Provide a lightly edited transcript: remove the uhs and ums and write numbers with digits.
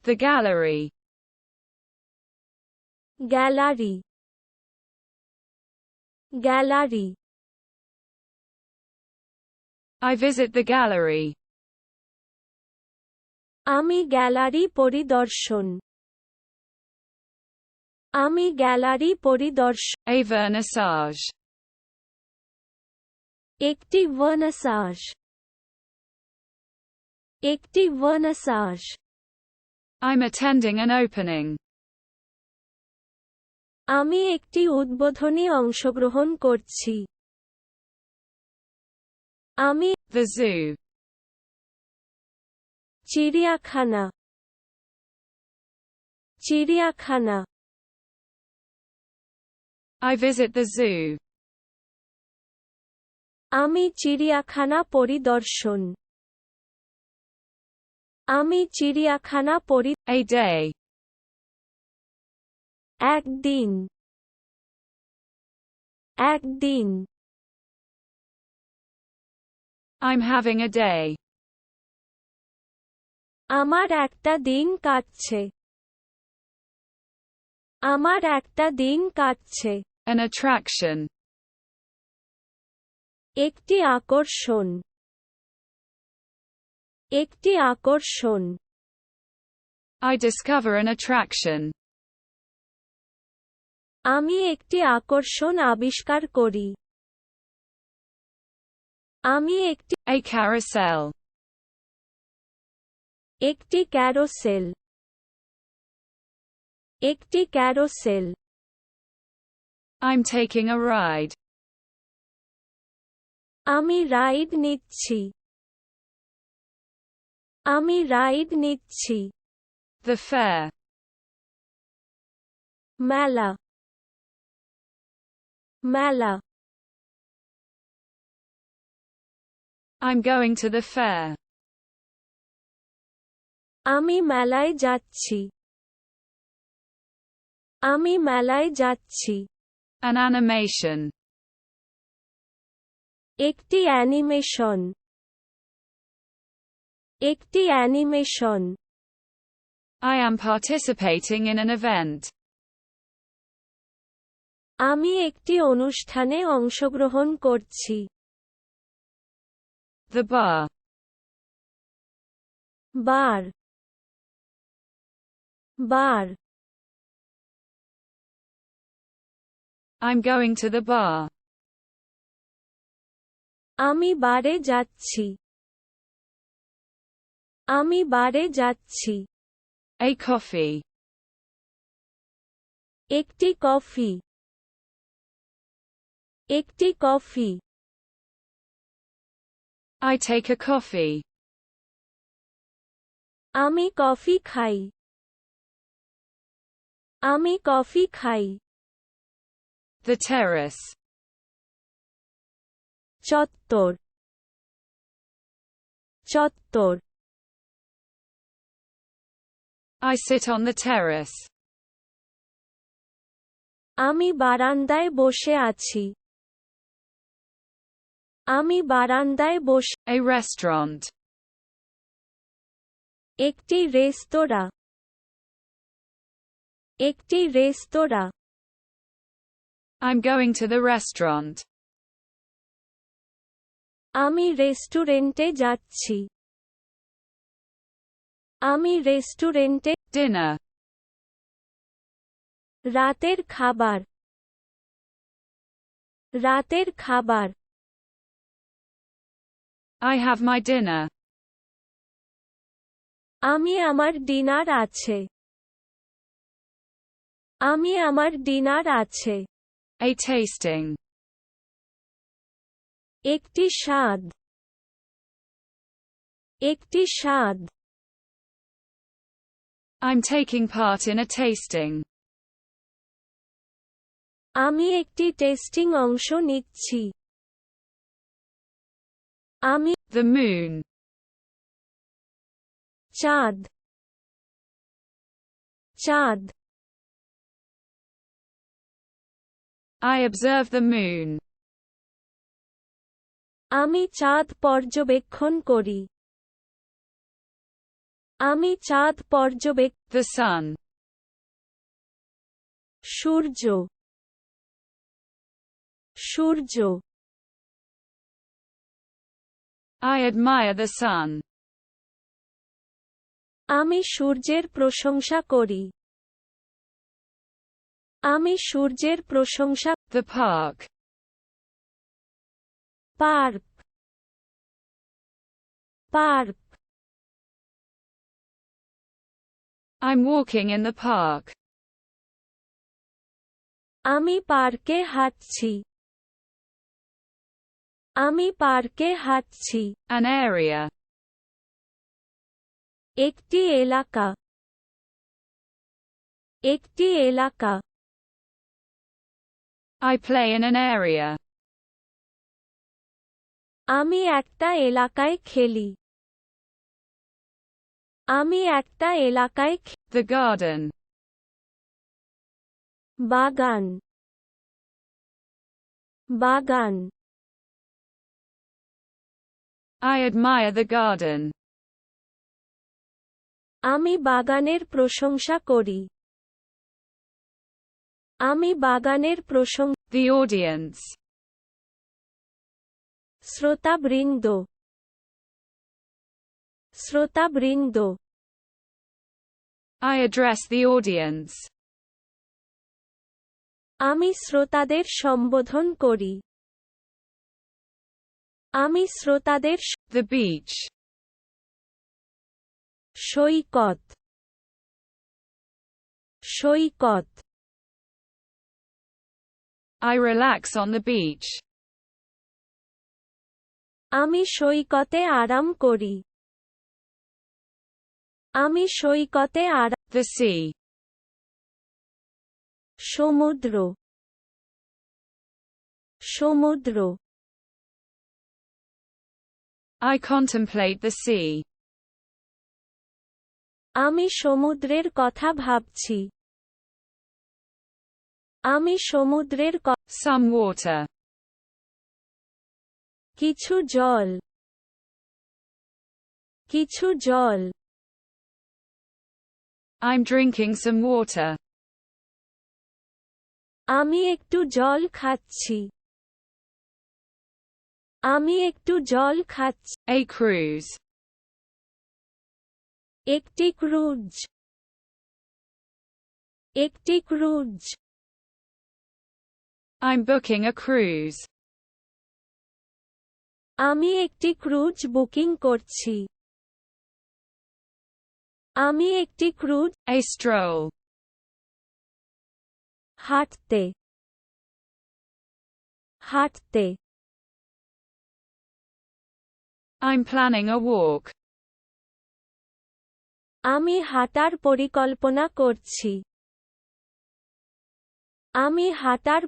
The gallery. Gallery. Gallery. I visit the gallery. আমি gallery পরিদর্শন। আমি গ্যালারি পরিদর্শন। A vernissage. একটি ভার্নিসাজ। একটি ভার্নিসাজ। I'm attending an opening. আমি একটি উদ্বোধনী অংশগ্রহণ করছি। আমি The zoo. চিড়িয়াখানা। চিড়িয়াখানা। I visit the zoo. আমি চিড়িয়াখানা পরিদর্শন। আমি চিড়িয়াখানা A day. একদিন। একদিন। I'm having a day. আমার একটা দিন কাটছে। আমার একটা দিন কাটছে। An attraction. একটি আকর্ষণ। একটি আকর্ষণ। I discover an attraction. আমি একটি আকর্ষণ আবিষ্কার করি। আমি একটি A carousel. একটি ক্যারোসেল। একটি carousel. I'm taking a ride. আমি রাইড নিচ্ছি। আমি রাইড নিচ্ছি। The fair. মেলা। মেলা। I'm going to the fair. আমি মেলায় যাচ্ছি। আমি মেলায় যাচ্ছি। An animation. একটি অ্যানিমেশন। একটি animation. I am participating in an event. আমি একটি অনুষ্ঠানে অংশগ্রহণ করছি। The bar. Bar. Bar. I'm going to the bar. আমি বারে যাচ্ছি। আমি বারে যাচ্ছি। A coffee. একটি কফি। একটি coffee. I take a coffee. আমি কফি খাই। আমি কফি খাই। The terrace. চত্বর। চত্বর। I sit on the terrace. আমি বারান্দায় বসে আছি। আমি বারান্দায় বসে। A restaurant. একটি রেস্তোরাঁ। একটি রেস্তোরাঁ। I'm going to the restaurant. আমি রেস্টুরেন্টে যাচ্ছি। আমি রেস্টুরেন্টে। Dinner. রাতের খাবার। রাতের খাবার। I have my dinner. আমি আমার ডিনার আছে। আমি আমার ডিনার আছে। A tasting. একটি স্বাদ। একটি স্বাদ। I'm taking part in a tasting. আমি একটি টেস্টিং অংশ নিচ্ছি। আমি The moon. চাঁদ। চাঁদ। I observe the moon. আমি চাঁদ পর্যবেক্ষণ করি। আমি চাঁদ The sun. Surya Surya I admire the sun. আমি সূর্যের প্রশংসা করি আমি সূর্যের প্রশংসা The park. Park park I'm walking in the park. আমি পার্কে হাঁটছি আমি পার্কে হাঁটছি An area. একটি এলাকা একটি এলাকা I play in an area. আমি একটা এলাকায় খেলি আমি একটা এলাকায় The garden. বাগান বাগান I admire the garden. আমি বাগানের প্রশংসা করি আমি বাগানের প্রশংসা The audience. শ্রোতাবৃন্দ শ্রোতাবৃন্দ I address the audience. আমি শ্রোতাদের সম্বোধন করি আমি শ্রোতাদের The beach. Saikat Saikat I relax on the beach. আমি সৈকতে আরাম করি আমি সৈকতে আরাম The sea. সমুদ্র সমুদ্র I contemplate the sea. আমি সমুদ্রের কথা ভাবছি আমি সমুদ্রের Some water. কিছু জল কিছু জল I'm drinking some water. আমি একটু জল খাচ্ছি আমি একটু জল খাচ্ছি A cruise. একটি ক্রুজ একটি cruise I'm booking a cruise. আমি একটি ক্রুজ বুকিং করছি আমি একটি ক্রুজ A stroll. হাঁটতে হাঁটতে I'm planning a walk. আমি হাঁটার পরিকল্পনা করছি আমি হাঁটার